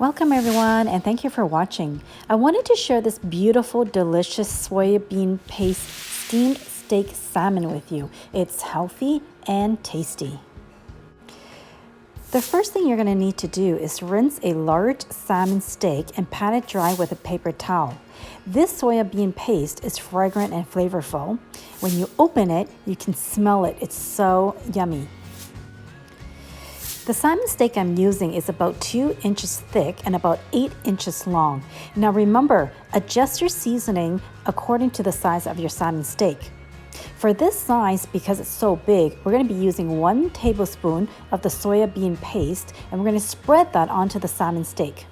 Welcome everyone, and thank you for watching. I wanted to share this beautiful, delicious soybean paste steamed steak salmon with you. It's healthy and tasty. The first thing you're going to need to do is rinse a large salmon steak and pat it dry with a paper towel. This soybean paste is fragrant and flavorful. When you open it, you can smell it. It's so yummy. The salmon steak I'm using is about 2 inches thick and about 8 inches long. Now remember, adjust your seasoning according to the size of your salmon steak. For this size, because it's so big, we're going to be using 1 tablespoon of the soybean paste, and we're going to spread that onto the salmon steak.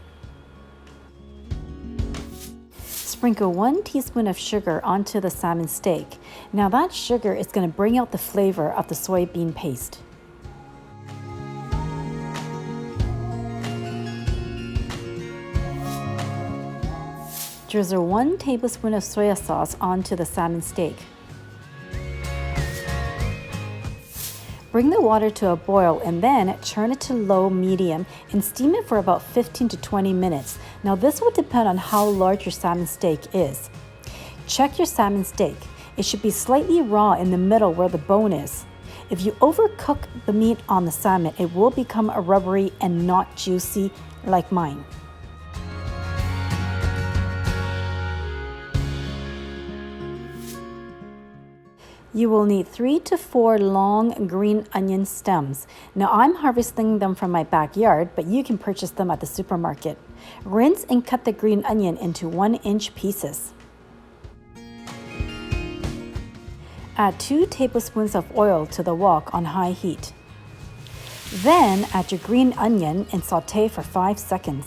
Sprinkle 1 teaspoon of sugar onto the salmon steak. Now that sugar is going to bring out the flavor of the soybean paste. Drizzle 1 tablespoon of soy sauce onto the salmon steak. Bring the water to a boil and then turn it to low-medium and steam it for about 15 to 20 minutes. Now this will depend on how large your salmon steak is. Check your salmon steak. It should be slightly raw in the middle where the bone is. If you overcook the meat on the salmon, it will become rubbery and not juicy like mine. You will need 3 to 4 long green onion stems. Now I'm harvesting them from my backyard, but you can purchase them at the supermarket. Rinse and cut the green onion into 1-inch pieces. Add 2 tablespoons of oil to the wok on high heat. Then add your green onion and saute for 5 seconds.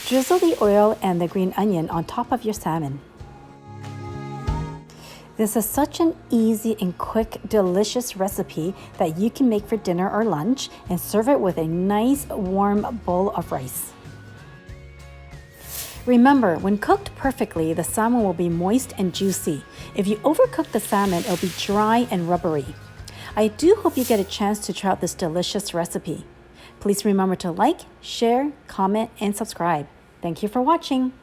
Drizzle the oil and the green onion on top of your salmon. This is such an easy and quick, delicious recipe that you can make for dinner or lunch and serve it with a nice warm bowl of rice. Remember, when cooked perfectly, the salmon will be moist and juicy. If you overcook the salmon, it'll be dry and rubbery. I do hope you get a chance to try out this delicious recipe. Please remember to like, share, comment, and subscribe. Thank you for watching.